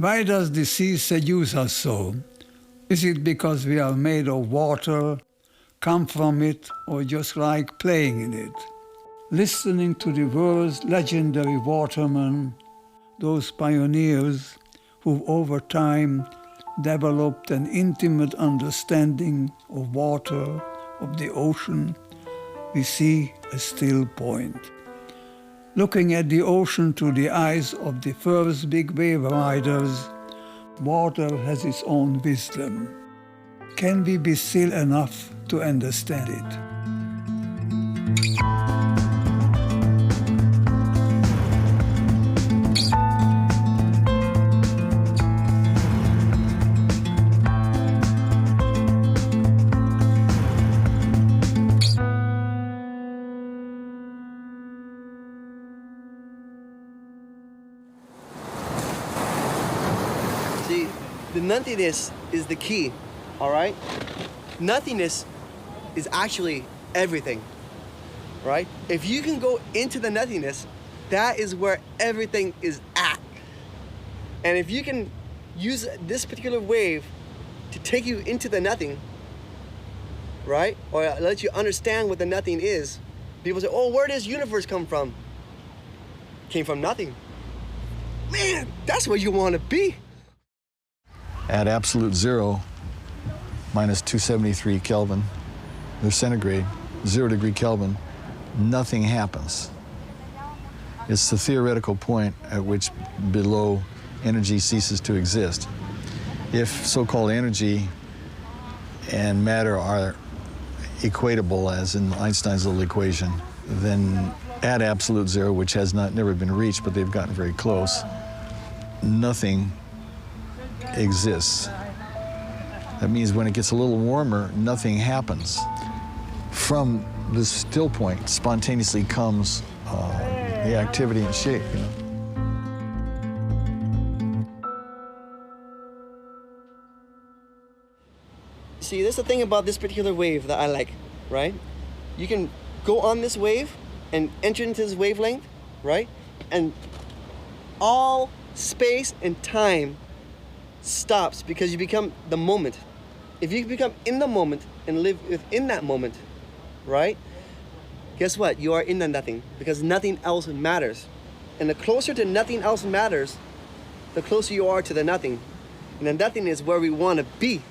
Why does the sea seduce us so? Is it because we are made of water, come from it, or just like playing in it? Listening to the world's legendary watermen, those pioneers who over time developed an intimate understanding of water, of the ocean, we see a still point. Looking at the ocean through the eyes of the first big wave riders, water has its own wisdom. Can we be still enough to understand it? See, the nothingness is the key, all right? Nothingness is actually everything, right? If you can go into the nothingness, that is where everything is at. And if you can use this particular wave to take you into the nothing, right? Or let you understand what the nothing is. People say, oh, where does universe come from? Came from nothing. Man, that's where you want to be. At absolute zero, minus 273 Kelvin, or centigrade, 0 degree Kelvin, nothing happens. It's the theoretical point at which below energy ceases to exist. If so-called energy and matter are equatable, as in Einstein's little equation, then at absolute zero, which has never been reached, but they've gotten very close, nothing exists. That means when it gets a little warmer, nothing happens. From this still point spontaneously comes the activity and shape, you know. See, there's the thing about this particular wave that I like, right? You can go on this wave and enter into this wavelength, right? And all space and time stops because you become the moment. If you become in the moment and live within that moment, right? Guess what? You are in the nothing because nothing else matters. And the closer to nothing else matters, the closer you are to the nothing. And the nothing is where we want to be.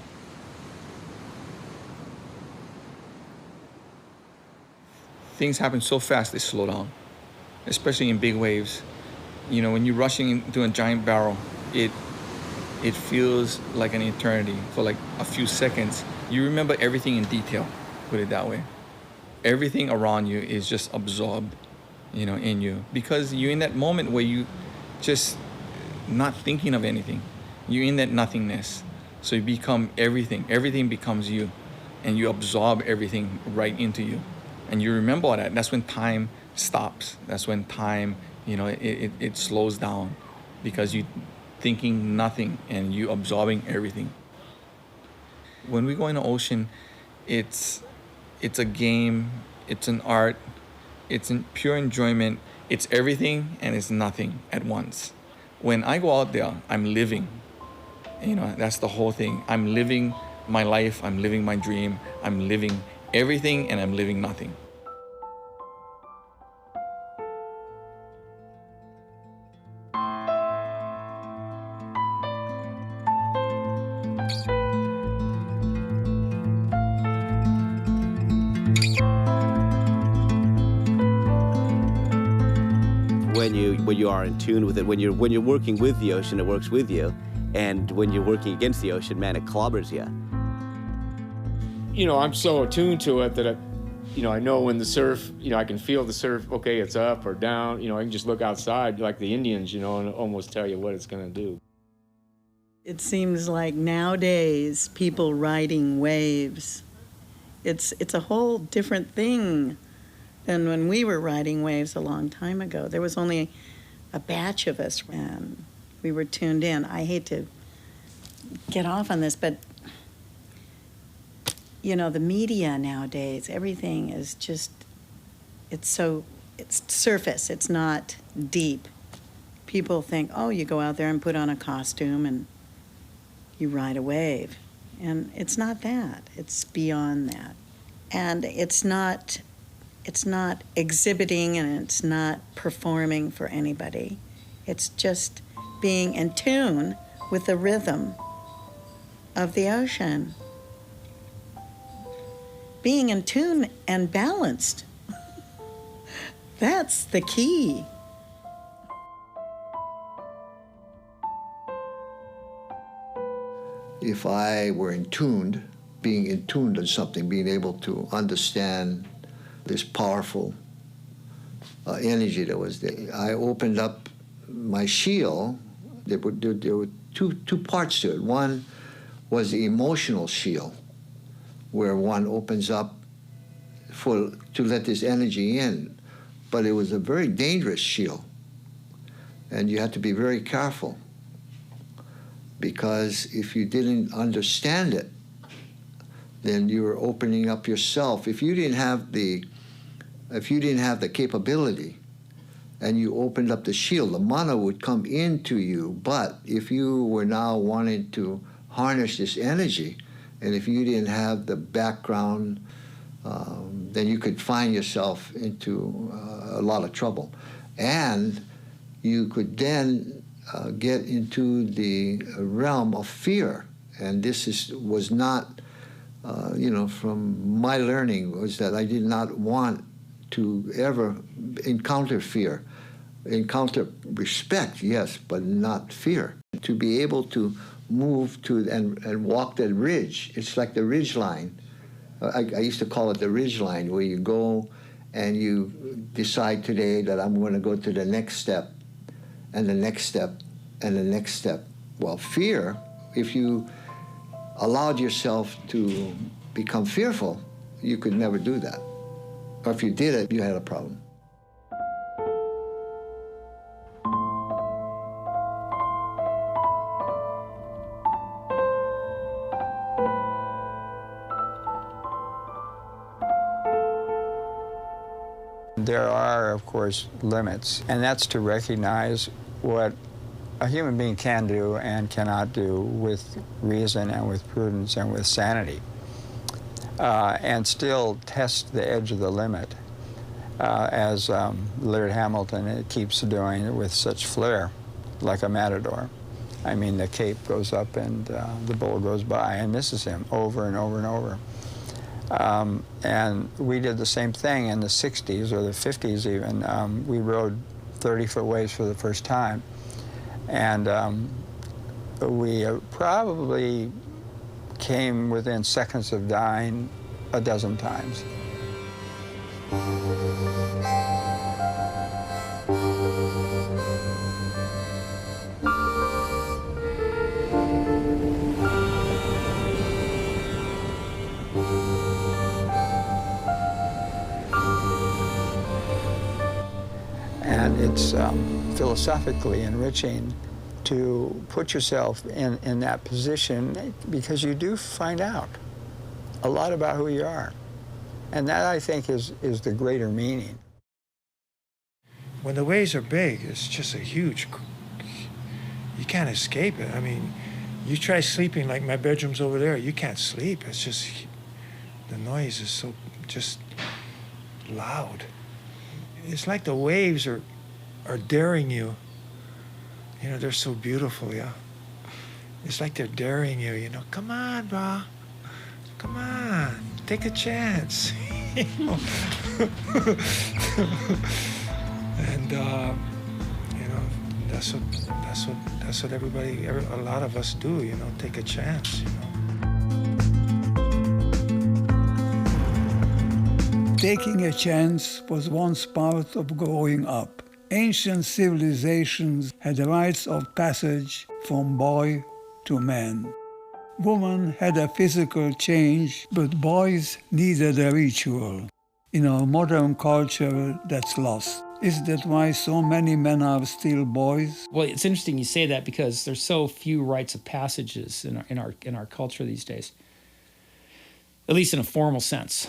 Things happen so fast they slow down, especially in big waves. You know, when you're rushing into a giant barrel, it feels like an eternity for like a few seconds. You remember everything in detail, put it that way. Everything around you is just absorbed, you know, in you. Because you're in that moment where you just not thinking of anything. You're in that nothingness. So you become everything. Everything becomes you. And you absorb everything right into you. And you remember all that. That's when time stops. That's when time, you know, it slows down. Because you thinking nothing and you absorbing everything. When we go in the ocean, it's a game, it's an art, it's in pure enjoyment. It's everything and it's nothing at once. When I go out there, I'm living. You know, that's the whole thing. I'm living my life, I'm living my dream, I'm living everything and I'm living nothing. When you are in tune with it, when you're working with the ocean, it works with you, and when you're working against the ocean, man, it clobbers you. You know, I'm so attuned to it that I know when the surf, I can feel the surf. Okay, it's up or down. I can just look outside like the Indians, and almost tell you what it's going to do. It seems like nowadays people riding waves, it's a whole different thing than when we were riding waves a long time ago. There was only a batch of us and we were tuned in. I hate to get off on this, but the media nowadays, everything is just, it's surface, it's not deep. people think, oh, you go out there and put on a costume and you ride a wave. And it's not that. It's beyond that. And it's not exhibiting and it's not performing for anybody. It's just being in tune with the rhythm of the ocean. Being in tune and balanced. That's the key. If I were being in tuned on something, being able to understand this powerful energy that was there, I opened up my shield. There were two parts to it. One was the emotional shield, where one opens up to let this energy in. But it was a very dangerous shield, and you had to be very careful, because if you didn't understand it, then you were opening up yourself. If you didn't have the capability, and you opened up the shield, the mana would come into you. But if you were now wanting to harness this energy, and if you didn't have the background, then you could find yourself into a lot of trouble. And you could then get into the realm of fear. And this was not, from my learning, was that I did not want to ever encounter fear. Encounter respect, yes, but not fear. To be able to move to and walk that ridge, it's like the ridge line. I used to call it the ridge line, where you go and you decide today that I'm going to go to the next step, and the next step, and the next step. Well, fear, if you allowed yourself to become fearful, you could never do that. Or if you did it, you had a problem. There are, of course, limits, and that's to recognize what a human being can do and cannot do with reason and with prudence and with sanity, and still test the edge of the limit, as Laird Hamilton keeps doing with such flair, like a matador. I mean, the cape goes up and the bull goes by and misses him over and over and over. And we did the same thing in the 60s or the 50s even. We rode 30-foot waves for the first time. And we probably came within seconds of dying a dozen times. And it's philosophically enriching to put yourself in that position, because you do find out a lot about who you are. And that, I think, is the greater meaning. When the waves are big, it's just a huge, you can't escape it. I mean, you try sleeping, like my bedroom's over there, you can't sleep. It's just, the noise is so just loud. It's like the waves are daring you. You know, they're so beautiful, yeah. It's like they're daring you, you know. Come on, bro. Come on, take a chance. You know? And you know, that's what everybody, a lot of us do. You know, take a chance. You know. Taking a chance was once part of growing up. Ancient civilizations had rites of passage from boy to man. Woman had a physical change, but boys needed a ritual. In our modern culture, that's lost. Is that why so many men are still boys? Well, it's interesting you say that, because there's so few rites of passages in our culture these days, at least in a formal sense.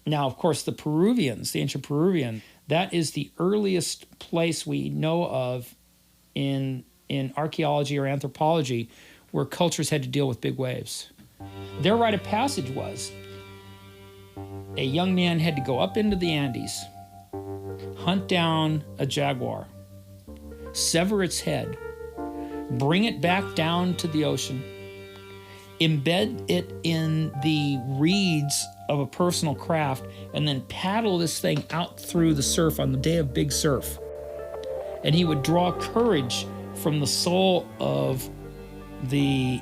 Now, of course, the Peruvians, the ancient Peruvian, that is the earliest place we know of in archaeology or anthropology where cultures had to deal with big waves. Their rite of passage was a young man had to go up into the Andes, hunt down a jaguar, sever its head, bring it back down to the ocean, embed it in the reeds of a personal craft, and then paddle this thing out through the surf on the day of big surf. And he would draw courage from the soul of the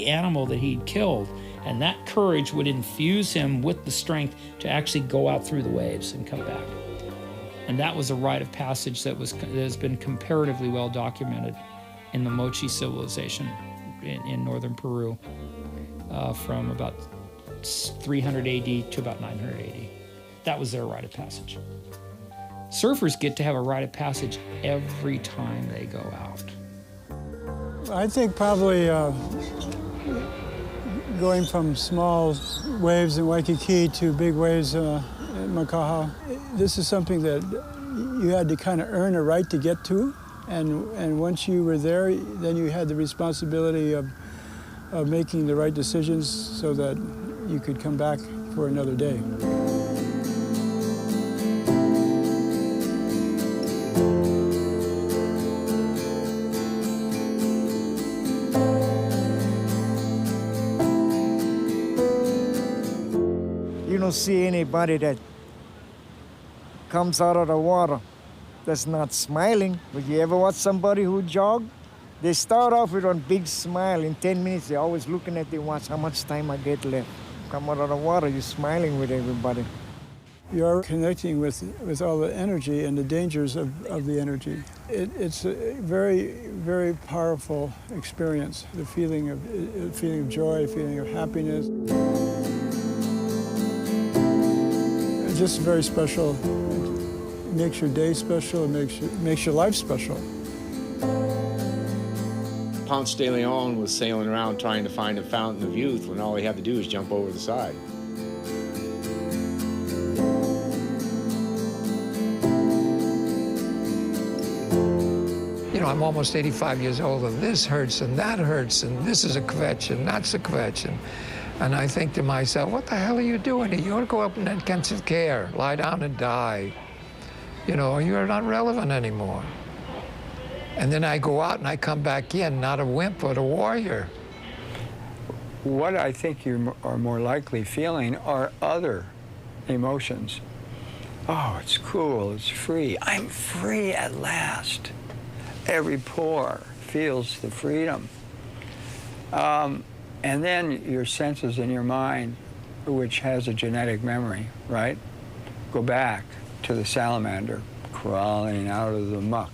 animal that he'd killed, and that courage would infuse him with the strength to actually go out through the waves and come back. And that was a rite of passage that has been comparatively well documented in the Mochi civilization in northern Peru from about 300 AD to about 900 AD. That was their rite of passage. Surfers get to have a rite of passage every time they go out. I think probably going from small waves in Waikiki to big waves in Makaha, this is something that you had to kind of earn a right to get to. And once you were there, then you had the responsibility of making the right decisions so that you could come back for another day. You don't see anybody that comes out of the water that's not smiling. But you ever watch somebody who jog? They start off with a big smile. In 10 minutes, they're always looking at their watch, how much time I get left. Come out of the water, you're smiling with everybody. You're connecting with all the energy and the dangers of the energy. It's a very, very powerful experience, the feeling of joy, a feeling of happiness. It's just very special. It makes your day special, it makes your life special. Ponce de Leon was sailing around trying to find a fountain of youth when all he had to do was jump over the side. You know, I'm almost 85 years old, and this hurts, and that hurts, and this is a kvetch, and that's a kvetch. And I think to myself, what the hell are you doing here? You ought to go up in intensive care, lie down and die. You know, you're not relevant anymore. And then I go out and I come back in, not a wimp, but a warrior. What I think you are more likely feeling are other emotions. Oh, it's cool, it's free. I'm free at last. Every pore feels the freedom. And then your senses in your mind, which has a genetic memory, right? Go back to the salamander crawling out of the muck,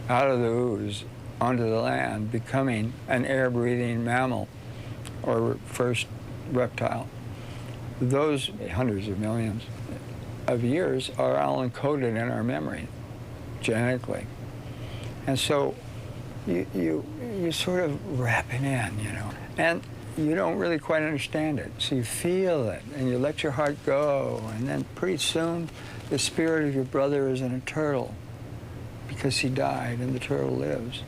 out of the ooze, onto the land, becoming an air-breathing mammal or first reptile. Those hundreds of millions of years are all encoded in our memory, genetically. And so you sort of wrap it in, you know, and you don't really quite understand it. So you feel it, and you let your heart go, and then pretty soon the spirit of your brother is in a turtle because he died and the turtle lives.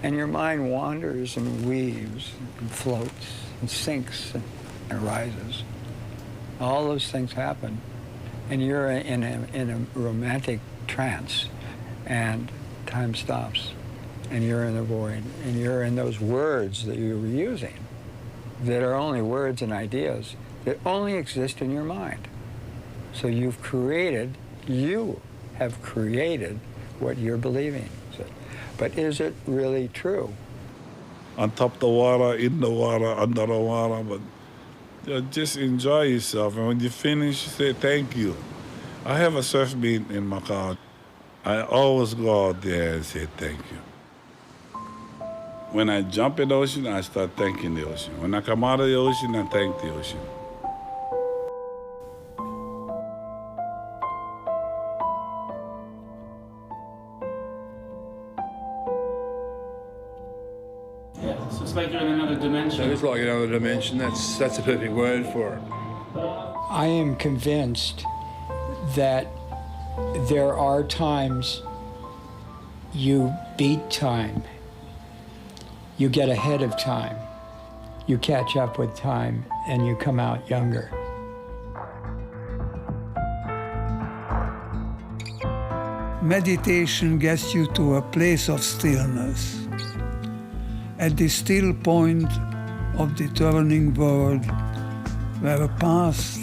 And your mind wanders and weaves and floats and sinks and rises. All those things happen, and you're in a romantic trance, and time stops, and you're in the void, and you're in those words that you were using that are only words and ideas that only exist in your mind. So you have created what you're believing. But is it really true? On top of the water, in the water, under the water, but just enjoy yourself. And when you finish, say thank you. I have a surf meet in Macau. I always go out there and say thank you. When I jump in the ocean, I start thanking the ocean. When I come out of the ocean, I thank the ocean. Yeah, so it's like you're in another dimension. It is like another dimension. That's a perfect word for it. I am convinced that there are times you beat time. You get ahead of time. You catch up with time, and you come out younger. Meditation gets you to a place of stillness, at the still point of the turning world where past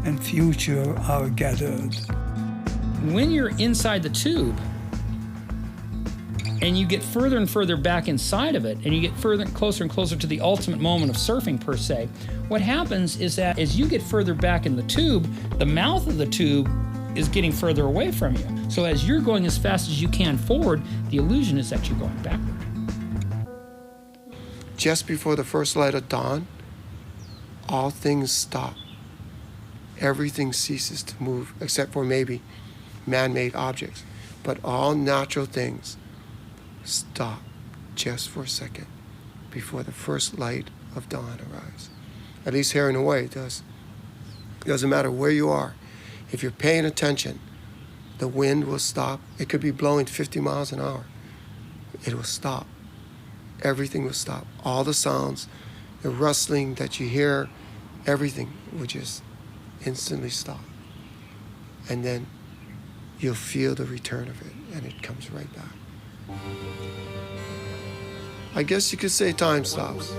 and future are gathered. When you're inside the tube and you get further and further back inside of it, and you get further and closer to the ultimate moment of surfing per se, what happens is that as you get further back in the tube, the mouth of the tube is getting further away from you. So as you're going as fast as you can forward, the illusion is that you're going backward. Just before the first light of dawn, all things stop. Everything ceases to move, except for maybe man-made objects. But all natural things stop just for a second before the first light of dawn arrives. At least here in Hawaii it does. It doesn't matter where you are. If you're paying attention, the wind will stop. It could be blowing 50 miles an hour. It will stop. Everything will stop. All the sounds, the rustling that you hear, everything will just instantly stop. And then you'll feel the return of it, and it comes right back. I guess you could say time stops.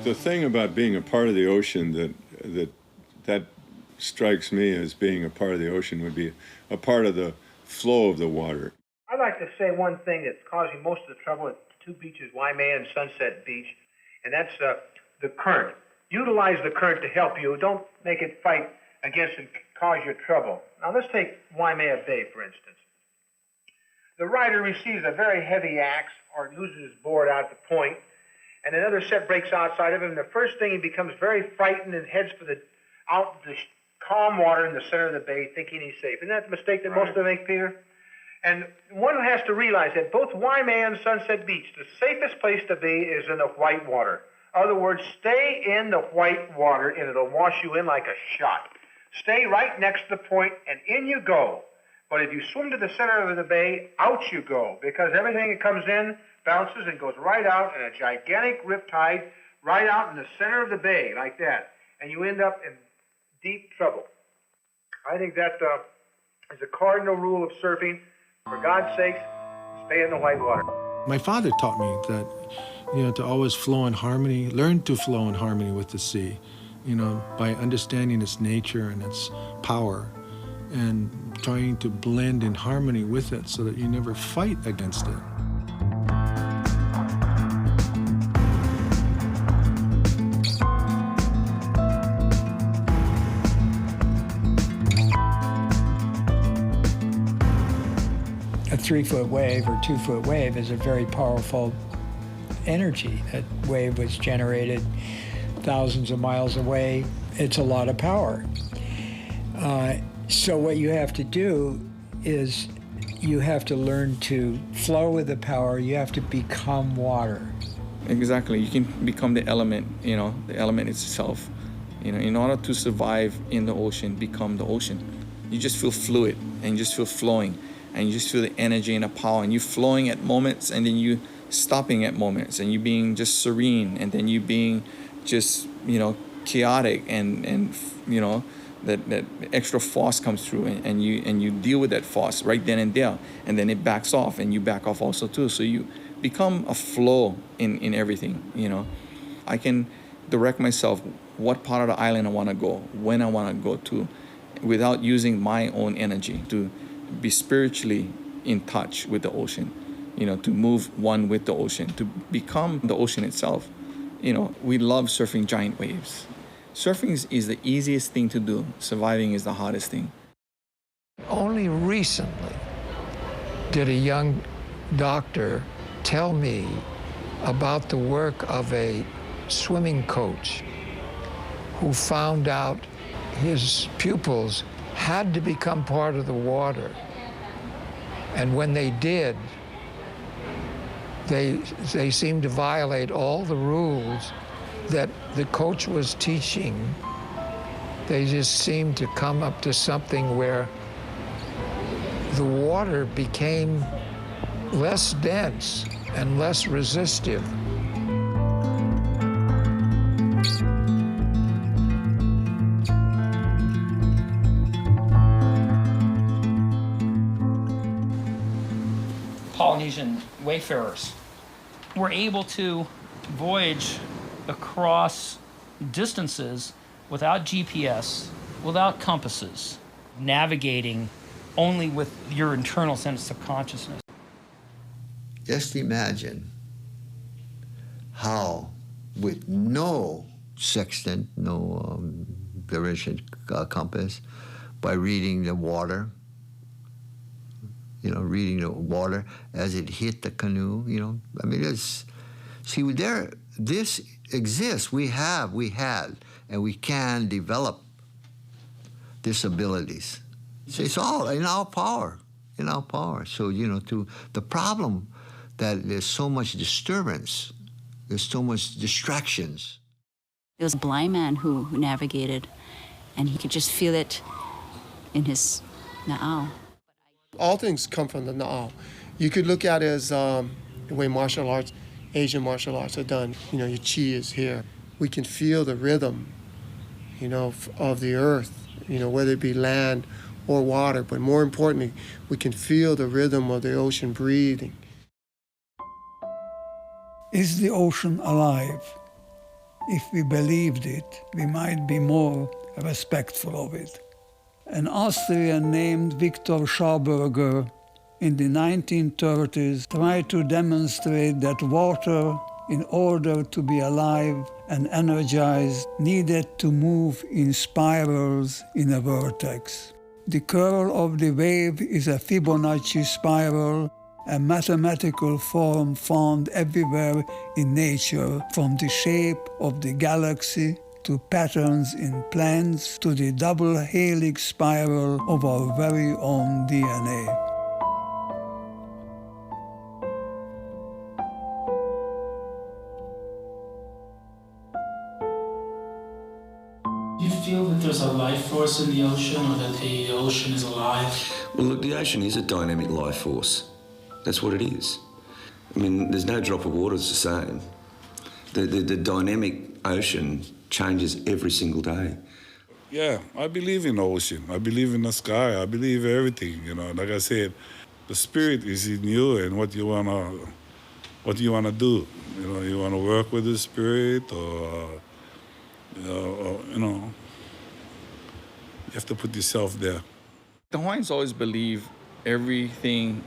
The thing about being a part of the ocean that strikes me as being a part of the ocean would be a part of the flow of the water. I'd like to say one thing that's causing most of the trouble at two beaches, Waimea and Sunset Beach, and that's the current. Utilize the current to help you. Don't make it fight against and cause you trouble. Now let's take Waimea Bay, for instance. The rider receives a very heavy axe or loses his board out at the point, and another set breaks outside of him, and the first thing he becomes very frightened and heads for the calm water in the center of the bay, thinking he's safe. Isn't that the mistake that most of them make, Peter? And one has to realize that both Waimea and Sunset Beach, the safest place to be is in the white water. In other words, stay in the white water, and it'll wash you in like a shot. Stay right next to the point, and in you go. But if you swim to the center of the bay, out you go, because everything that comes in bounces and goes right out in a gigantic riptide, right out in the center of the bay, like that. And you end up in deep trouble. I think that is a cardinal rule of surfing. For God's sake, stay in the white water. My father taught me that, to always flow in harmony, learn to flow in harmony with the sea, by understanding its nature and its power, and trying to blend in harmony with it so that you never fight against it. A 3-foot wave or 2-foot wave is a very powerful energy. That wave was generated thousands of miles away. It's a lot of power. So what you have to do is you have to learn to flow with the power. You have to become water. Exactly. You can become the element, the element itself. In order to survive in the ocean, become the ocean. You just feel fluid and you just feel flowing. And you just feel the energy and the power, and you flowing at moments, and then you stopping at moments, and you being just serene, and then you being just chaotic, and that extra force comes through, and you deal with that force right then and there, and then it backs off, and you back off also too. So you become a flow in everything. I can direct myself what part of the island I want to go, when I want to go to, without using my own energy to be spiritually in touch with the ocean, to move one with the ocean, to become the ocean itself. We love surfing giant waves. Surfing is the easiest thing to do. Surviving is the hardest thing. Only recently did a young doctor tell me about the work of a swimming coach who found out his pupils had to become part of the water. And when they did, they seemed to violate all the rules that the coach was teaching. They just seemed to come up to something where the water became less dense and less resistive. Polynesian wayfarers were able to voyage across distances without GPS, without compasses, navigating only with your internal sense of consciousness. Just imagine how, with no sextant, no direction compass, by reading the water, reading the water as it hit the canoe, I mean, this exists. We had, and we can develop disabilities. So it's all in our power, So, the problem that there's so much disturbance, there's so much distractions. It was a blind man who navigated, and he could just feel it in his na'au. All things come from the na'au. You could look at it as the way martial arts, Asian martial arts are done. Your chi is here. We can feel the rhythm, of the earth, whether it be land or water. But more importantly, we can feel the rhythm of the ocean breathing. Is the ocean alive? If we believed it, we might be more respectful of it. An Austrian named Victor Schauberger in the 1930s tried to demonstrate that water, in order to be alive and energized, needed to move in spirals in a vortex. The curl of the wave is a Fibonacci spiral, a mathematical form found everywhere in nature, from the shape of the galaxy to patterns in plants to the double helix spiral of our very own DNA. Do you feel that there's a life force in the ocean, or that the ocean is alive? Well, look, the ocean is a dynamic life force. That's what it is. I mean, there's no drop of water that's the same. The dynamic ocean changes every single day. Yeah, I believe in the ocean. I believe in the sky. I believe everything. Like I said, the spirit is in you, and what you wanna do. You wanna work with the spirit, or you have to put yourself there. The Hawaiians always believe everything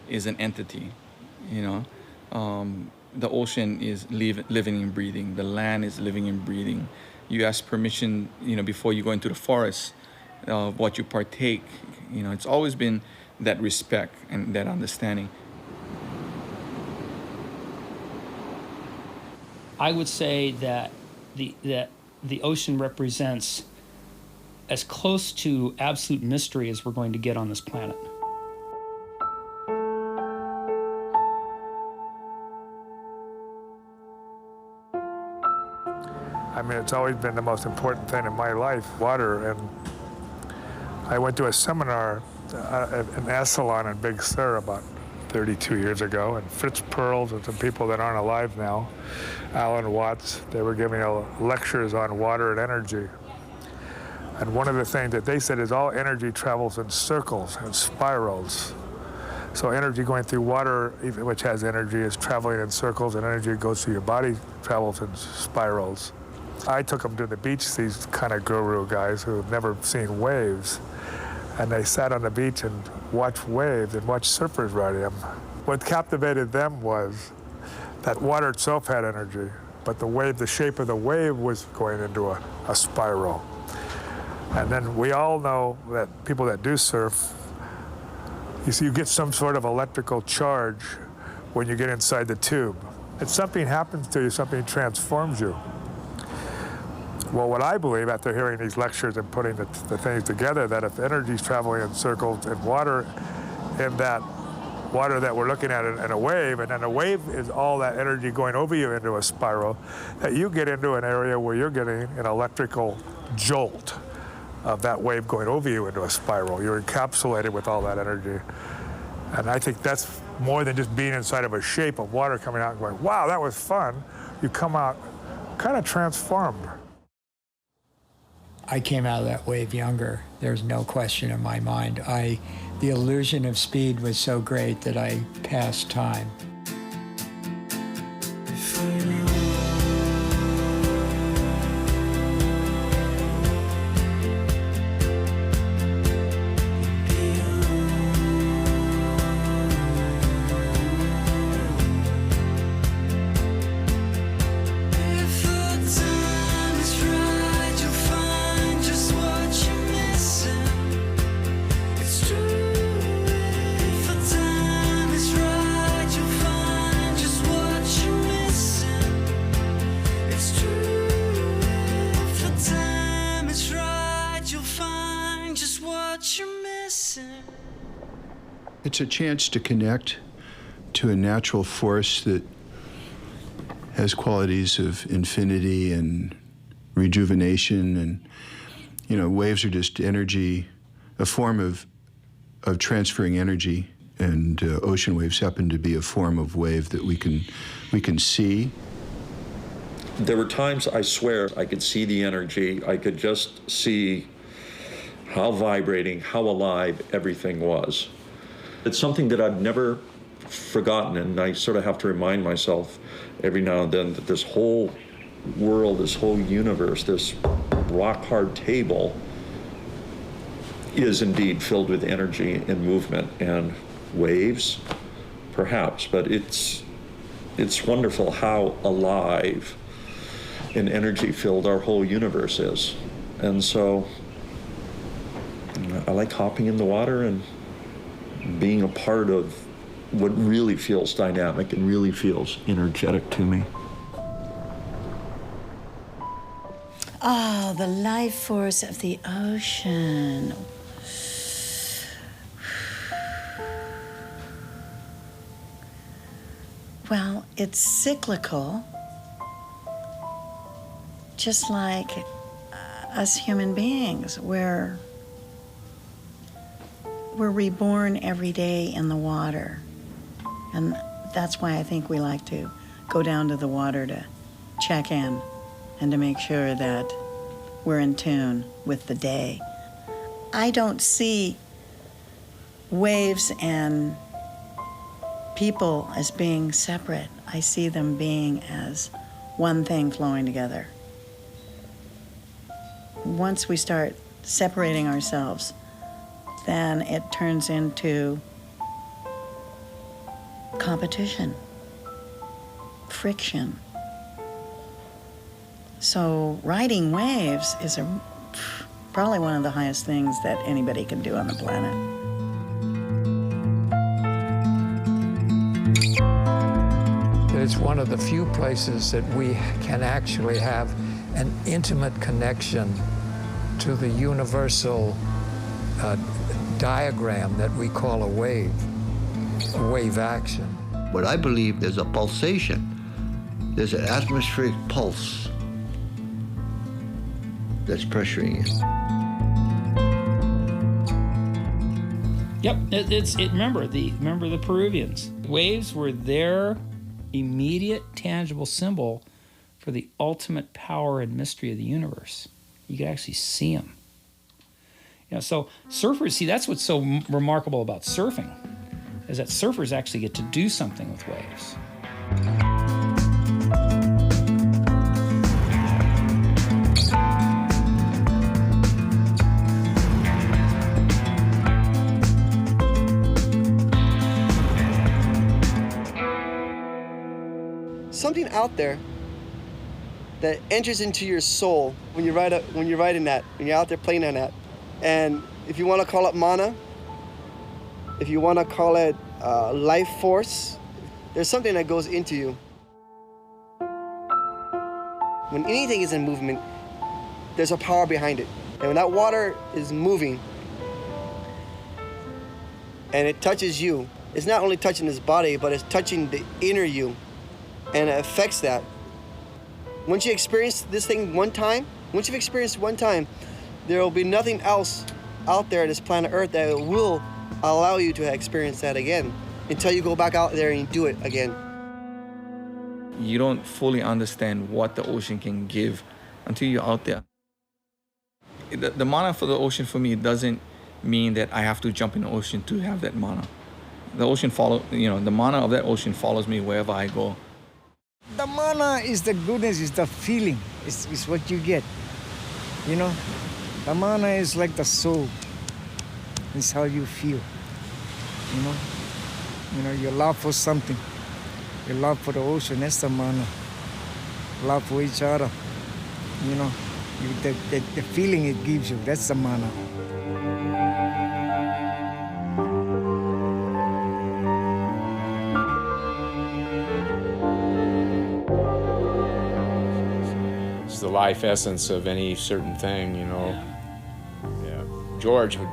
is an entity. The ocean is living and breathing. The land is living and breathing. You ask permission, before you go into the forest, what you partake. It's always been that respect and that understanding. I would say that the ocean represents as close to absolute mystery as we're going to get on this planet. I mean, it's always been the most important thing in my life, water. And I went to a seminar in Esalen in Big Sur about 32 years ago, and Fritz Perls and some people that aren't alive now, Alan Watts, they were giving lectures on water and energy. And one of the things that they said is all energy travels in circles and spirals. So energy going through water, which has energy, is traveling in circles, and energy that goes through your body travels in spirals. I took them to the beach, these kind of guru guys who have never seen waves, and they sat on the beach and watched waves and watched surfers riding them. What captivated them was that water itself had energy, but the shape of the wave was going into a spiral. And then we all know that people that do surf, you get some sort of electrical charge when you get inside the tube. If something happens to you, something transforms you. Well, what I believe after hearing these lectures and putting the things together, that if energy is traveling in circles in water, in that water that we're looking at in a wave, and then a wave is all that energy going over you into a spiral, that you get into an area where you're getting an electrical jolt of that wave going over you into a spiral. You're encapsulated with all that energy. And I think that's more than just being inside of a shape of water coming out and going, wow, that was fun. You come out kind of transformed. I came out of that wave younger. There's no question in my mind. The illusion of speed was so great that I passed time. It's a chance to connect to a natural force that has qualities of infinity and rejuvenation, and waves are just energy, a form of transferring energy, and ocean waves happen to be a form of wave that we can see. There were times, I swear, I could see the energy. I could just see how vibrating, how alive everything was. It's something that I've never forgotten, and I sort of have to remind myself every now and then that this whole world, this whole universe, this rock-hard table is indeed filled with energy and movement and waves, perhaps, but it's wonderful how alive and energy-filled our whole universe is. And so I like hopping in the water and being a part of what really feels dynamic and really feels energetic to me. Oh, the life force of the ocean. Well, it's cyclical, just like us human beings. We're reborn every day in the water. And that's why I think we like to go down to the water to check in and to make sure that we're in tune with the day. I don't see waves and people as being separate. I see them being as one thing flowing together. Once we start separating ourselves, then it turns into competition, friction. So riding waves is probably one of the highest things that anybody can do on the planet. It's one of the few places that we can actually have an intimate connection to the universal diagram that we call a wave action. But I believe there's a pulsation. There's an atmospheric pulse that's pressuring you. Yep, remember the Peruvians. Waves were their immediate, tangible symbol for the ultimate power and mystery of the universe. You could actually see them. So surfers, see, that's what's so remarkable about surfing, is that surfers actually get to do something with waves. Something out there that enters into your soul when you're riding that, when you're out there playing on that. And if you want to call it mana, if you want to call it life force, there's something that goes into you. When anything is in movement, there's a power behind it. And when that water is moving and it touches you, it's not only touching his body, but it's touching the inner you, and it affects that. Once you experience this thing one time, once you've experienced it one time, there will be nothing else out there on this planet Earth that will allow you to experience that again until you go back out there and you do it again. You don't fully understand what the ocean can give until you're out there. The mana for the ocean for me doesn't mean that I have to jump in the ocean to have that mana. The ocean the mana of that ocean follows me wherever I go. The mana is the goodness, is the feeling, is what you get. You know, the mana is like the soul. It's how you feel. You know, your love for something, your love for the ocean, that's the mana. Love for each other, you know, the feeling it gives you, that's the mana. It's the life essence of any certain thing, you know. Yeah. George would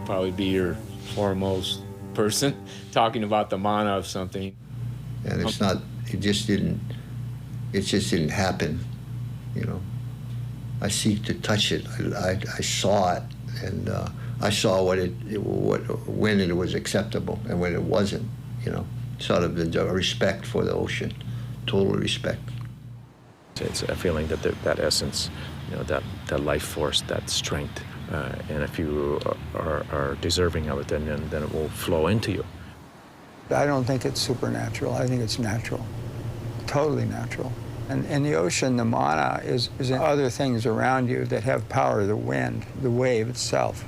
probably be your foremost person talking about the mana of something. And it just didn't happen, you know. I seek to touch it. I saw it, and I saw when it was acceptable and when it wasn't, you know. Sort of the respect for the ocean, total respect. It's a feeling that that essence, you know, that life force, that strength, and if you are deserving of it, then it will flow into you. I don't think it's supernatural. I think it's natural, totally natural. And in the ocean, the mana is in other things around you that have power, the wind, the wave itself.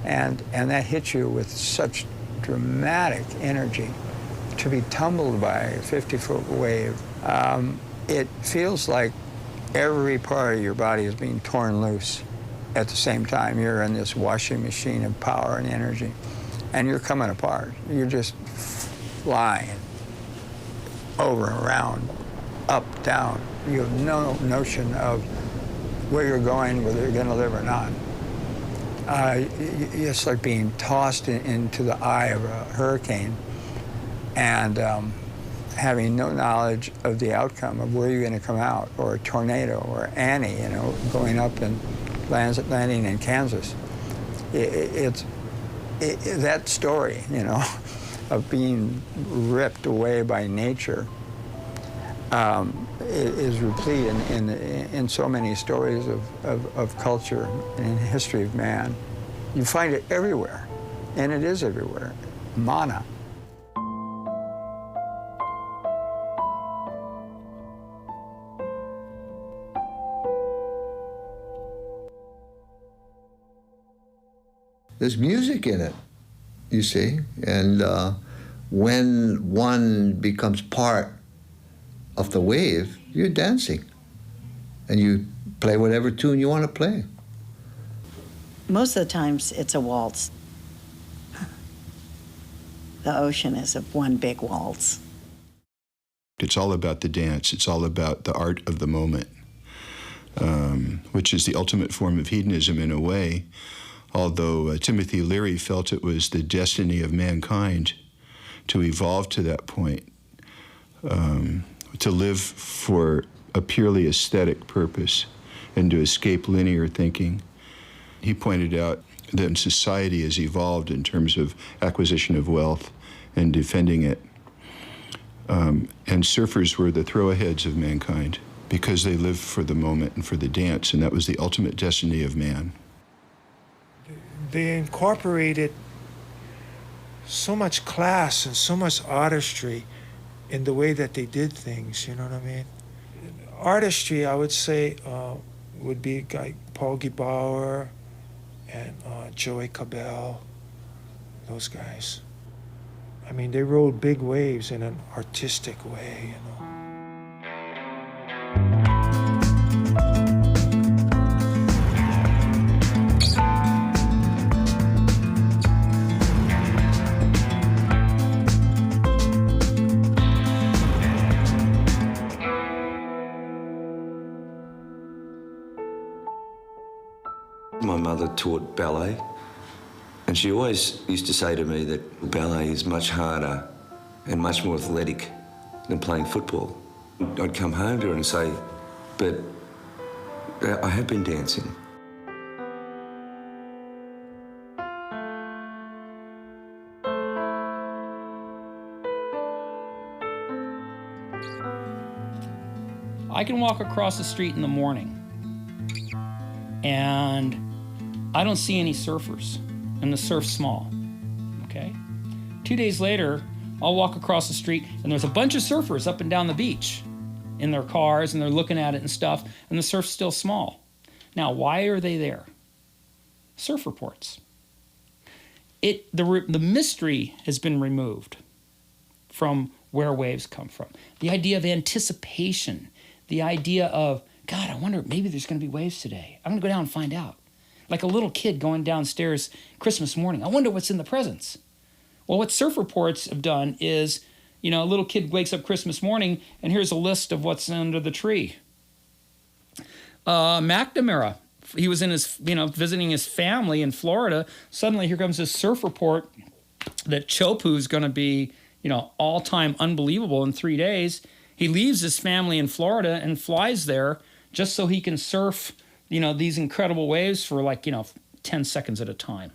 And that hits you with such dramatic energy. To be tumbled by a 50-foot wave, it feels like every part of your body is being torn loose at the same time. You're in this washing machine of power and energy, and you're coming apart. You're just flying over and around, up, down. You have no notion of where you're going, whether you're going to live or not. It's like being tossed into the eye of a hurricane and having no knowledge of the outcome of where you're going to come out, or a tornado, or Annie, you know, going up and landing in Kansas. That story, you know, of being ripped away by nature is replete in so many stories of culture and history of man. You find it everywhere, and it is everywhere. Mana. There's music in it, you see, and when one becomes part of the wave, you're dancing, and you play whatever tune you want to play. Most of the times, it's a waltz. The ocean is one big waltz. It's all about the dance. It's all about the art of the moment, which is the ultimate form of hedonism in a way, although Timothy Leary felt it was the destiny of mankind to evolve to that point, to live for a purely aesthetic purpose and to escape linear thinking. He pointed out that society has evolved in terms of acquisition of wealth and defending it. And surfers were the throwaheads of mankind because they lived for the moment and for the dance, and that was the ultimate destiny of man. They incorporated so much class and so much artistry in the way that they did things, you know what I mean? Artistry, I would say, would be like Paul Gebauer and Joey Cabell, those guys. I mean, they rode big waves in an artistic way, you know. My mother taught ballet, and she always used to say to me that ballet is much harder and much more athletic than playing football. I'd come home to her and say, but I have been dancing. I can walk across the street in the morning and I don't see any surfers, and the surf's small, okay? 2 days later, I'll walk across the street and there's a bunch of surfers up and down the beach in their cars, and they're looking at it and stuff, and the surf's still small. Now, why are they there? Surf reports. The mystery has been removed from where waves come from. The idea of anticipation, the idea of, God, I wonder, maybe there's going to be waves today. I'm going to go down and find out. Like a little kid going downstairs Christmas morning. I wonder what's in the presents. Well, what surf reports have done is, a little kid wakes up Christmas morning and here's a list of what's under the tree. McNamara, he was in his, visiting his family in Florida. Suddenly here comes this surf report that Chopu's going to be, all-time unbelievable in 3 days. He leaves his family in Florida and flies there just so he can surf, these incredible waves for 10 seconds at a time.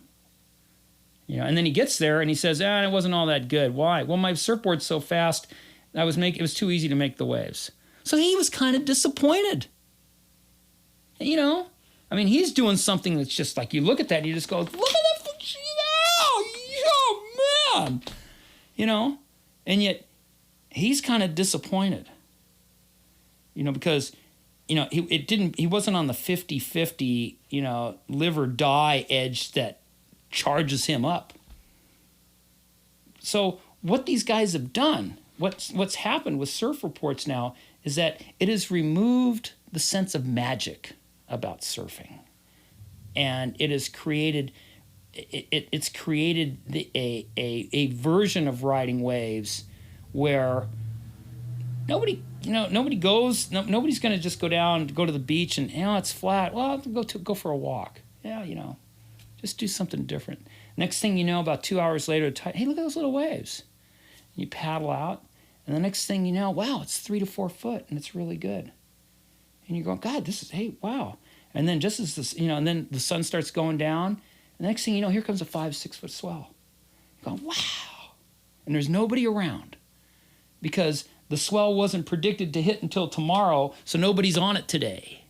And then he gets there and he says, it wasn't all that good. Why? Well, my surfboard's so fast, it was too easy to make the waves. So he was kind of disappointed. He's doing something that's just like, you look at that and you just go, look at that, man. And yet he's kind of disappointed, because, he wasn't on the 50-50, live or die edge that charges him up. So what these guys have done, what's happened with surf reports now is that it has removed the sense of magic about surfing, and it has created it's created a version of riding waves where nobody's going to just go to the beach and it's flat. Well, I'll go for a walk. Just do something different. Next thing you know, about 2 hours later, hey, look at those little waves. You paddle out, and the next thing you know, wow, it's 3 to 4 foot, and it's really good. And you go, God, wow. And then just as this, and then the sun starts going down, and the next thing you know, here comes a 5-6 foot swell. You're going, wow. And there's nobody around because the swell wasn't predicted to hit until tomorrow, so nobody's on it today.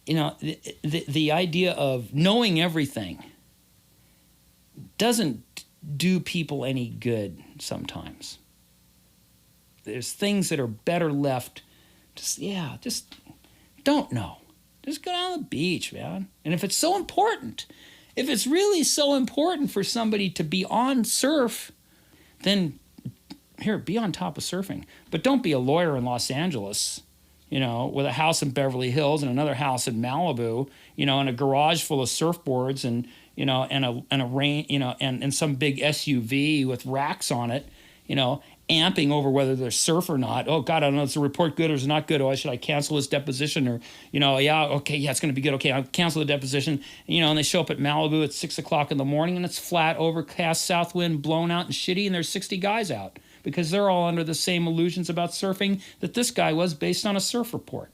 The idea of knowing everything doesn't do people any good sometimes. There's things that are better left, just don't know. Just go down to the beach, man. And if it's so important, if it's really so important for somebody to be on surf, then be on top of surfing. But don't be a lawyer in Los Angeles, with a house in Beverly Hills and another house in Malibu, and a garage full of surfboards and and some big SUV with racks on it, amping over whether there's surf or not. Oh God, I don't know, is the report good or is it not good? Oh, should I cancel this deposition? Or, it's going to be good. Okay, I'll cancel the deposition. And they show up at Malibu at 6 o'clock in the morning and it's flat, overcast, south wind, blown out and shitty, and there's 60 guys out. Because they're all under the same illusions about surfing that this guy was based on a surf report.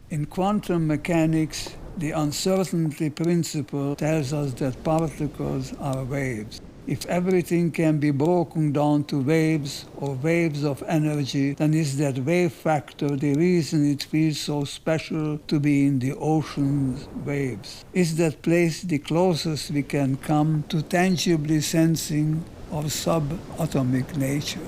In quantum mechanics, the uncertainty principle tells us that particles are waves. If everything can be broken down to waves or waves of energy, then is that wave factor the reason it feels so special to be in the ocean's waves? Is that place the closest we can come to tangibly sensing of subatomic nature?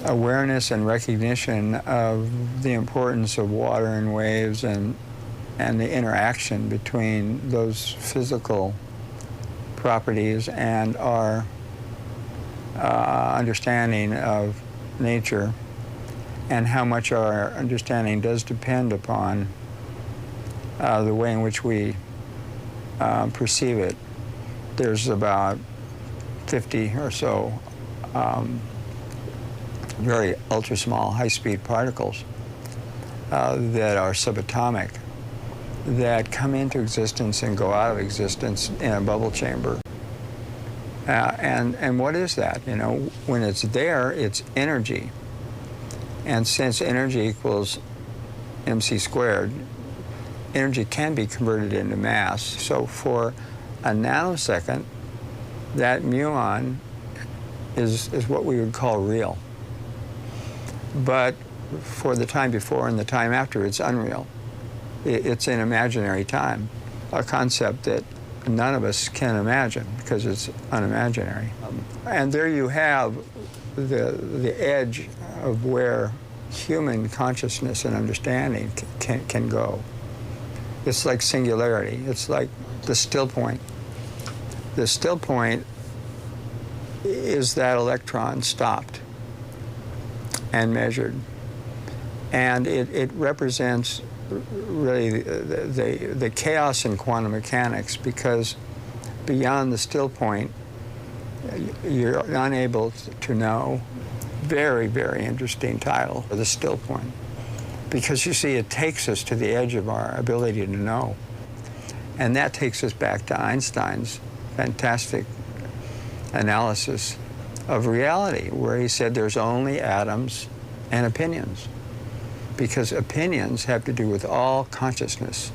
Awareness and recognition of the importance of water and waves and the interaction between those physical properties and our understanding of nature, and how much our understanding does depend upon the way in which we perceive it. There's about 50 or so very ultra-small, high-speed particles that are subatomic. that come into existence and go out of existence in a bubble chamber. And what is that? You know, when it's there, it's energy. And since energy equals mc squared, energy can be converted into mass. So for a nanosecond, that muon is what we would call real. But for the time before and the time after, it's unreal. It's an imaginary time, a concept that none of us can imagine because it's unimaginary. And there you have the edge of where human consciousness and understanding can go. It's like singularity. It's like the still point. The still point is that electron stopped and measured. And it represents really the chaos in quantum mechanics, because beyond the still point, you're unable to know. Very, very interesting title, The Still Point. Because you see, it takes us to the edge of our ability to know. And that takes us back to Einstein's fantastic analysis of reality, where he said there's only atoms and opinions. Because opinions have to do with all consciousness,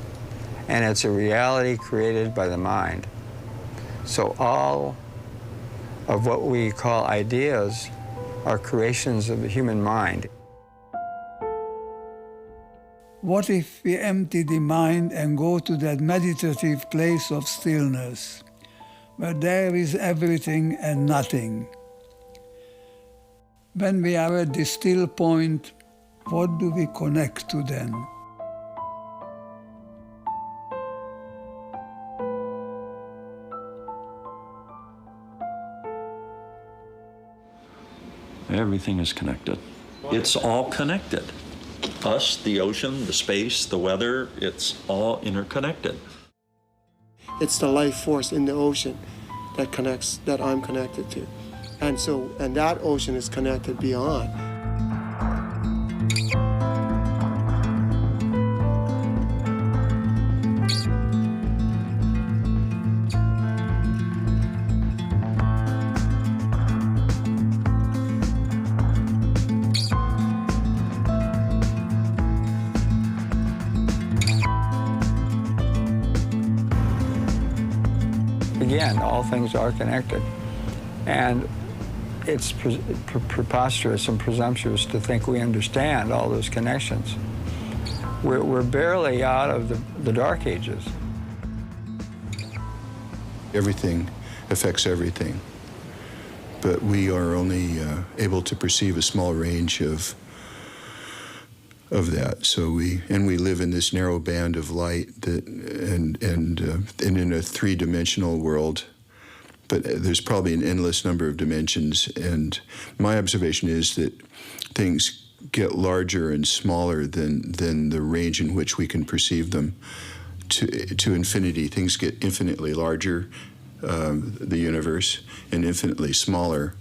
and it's a reality created by the mind. So all of what we call ideas are creations of the human mind. What if we empty the mind and go to that meditative place of stillness, where there is everything and nothing? When we are at the still point, what do we connect to then? Everything is connected. It's all connected. Us, the ocean, the space, the weather, it's all interconnected. It's the life force in the ocean that connects, that I'm connected to. And that ocean is connected beyond. Again, all things are connected. And it's preposterous and presumptuous to think we understand all those connections. We're barely out of the Dark Ages. Everything affects everything, but we are only able to perceive a small range of that. So we live in this narrow band of light that, and in a three-dimensional world. But there's probably an endless number of dimensions, and my observation is that things get larger and smaller than the range in which we can perceive them to infinity. Things get infinitely larger, the universe, and infinitely smaller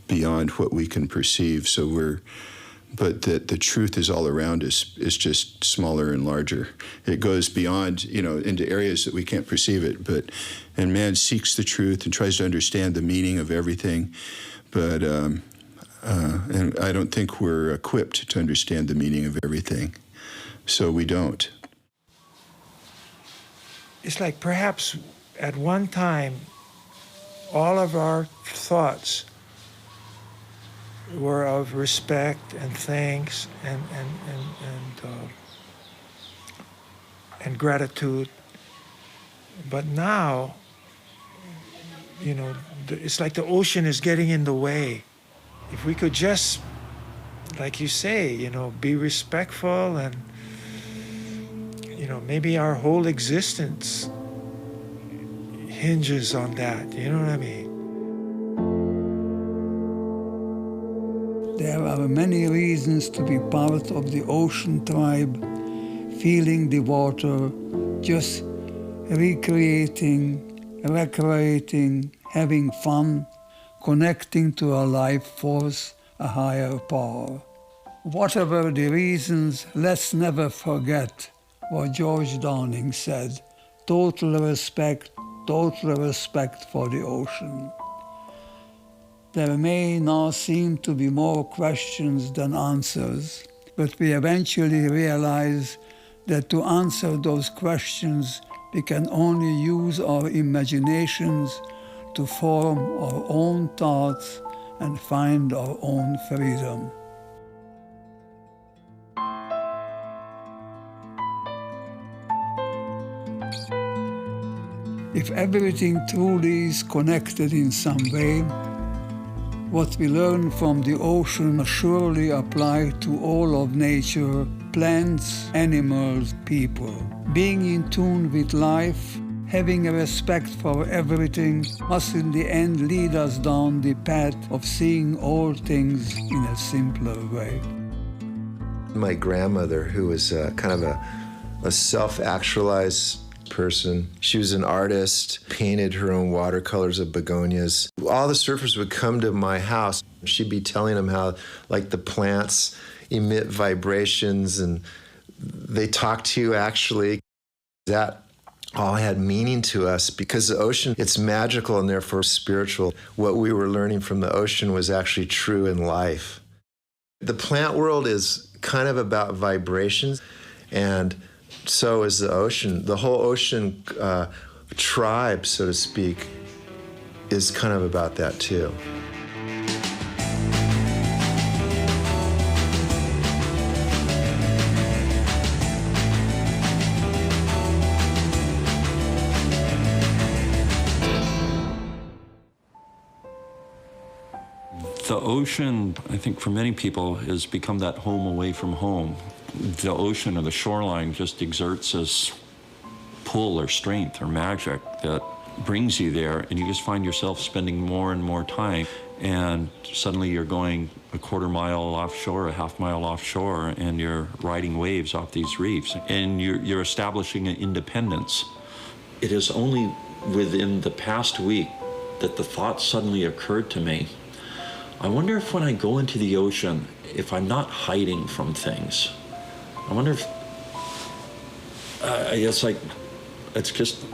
beyond what we can perceive. But the truth is all around us. It's just smaller and larger. It goes beyond, into areas that we can't perceive it. And man seeks the truth and tries to understand the meaning of everything. But and I don't think we're equipped to understand the meaning of everything. So we don't. It's like perhaps at one time, all of our thoughts were of respect and thanks and gratitude. But now, it's like the ocean is getting in the way. If we could just, like you say, be respectful and, maybe our whole existence hinges on that, you know what I mean? There are many reasons to be part of the ocean tribe, feeling the water, just recreating, recreating, having fun, connecting to a life force, a higher power. Whatever the reasons, let's never forget what George Downing said, total respect for the ocean. There may now seem to be more questions than answers, but we eventually realize that to answer those questions, we can only use our imaginations to form our own thoughts and find our own freedom. If everything truly is connected in some way, what we learn from the ocean surely apply to all of nature, plants, animals, people. Being in tune with life, having a respect for everything, must in the end lead us down the path of seeing all things in a simpler way. My grandmother, who was kind of a self-actualized person. She was an artist, painted her own watercolors of begonias. All the surfers would come to my house. She'd be telling them how, like, the plants emit vibrations and they talk to you actually. That all had meaning to us because the ocean, it's magical and therefore spiritual. What we were learning from the ocean was actually true in life. The plant world is kind of about vibrations, and so is the ocean. The whole ocean tribe, so to speak, is kind of about that too. The ocean, I think for many people, has become that home away from home. The ocean or the shoreline just exerts this pull or strength or magic that brings you there, and you just find yourself spending more and more time, and suddenly you're going a quarter mile offshore, a half mile offshore, and you're riding waves off these reefs, and you're establishing an independence. It is only within the past week that the thought suddenly occurred to me, I wonder if when I go into the ocean, if I'm not hiding from things. I wonder if, it's like, it's just,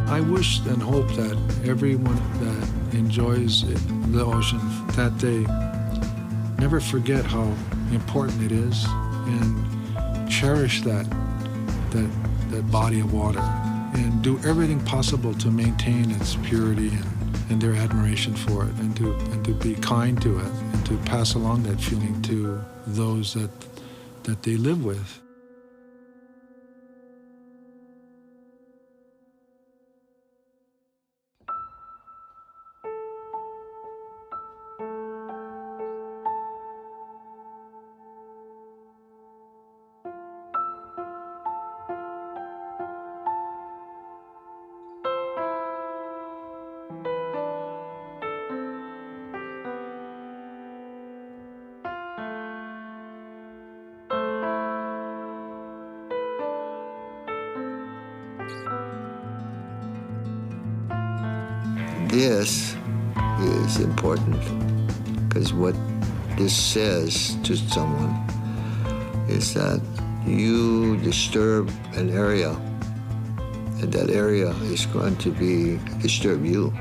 I wish and hope that everyone that enjoys the ocean, that they never forget how important it is and cherish that body of water and do everything possible to maintain its purity and their admiration for it, and to be kind to it and to pass along that feeling to those that they live with. This is important because what this says to someone is that you disturb an area, and that area is going to disturb you.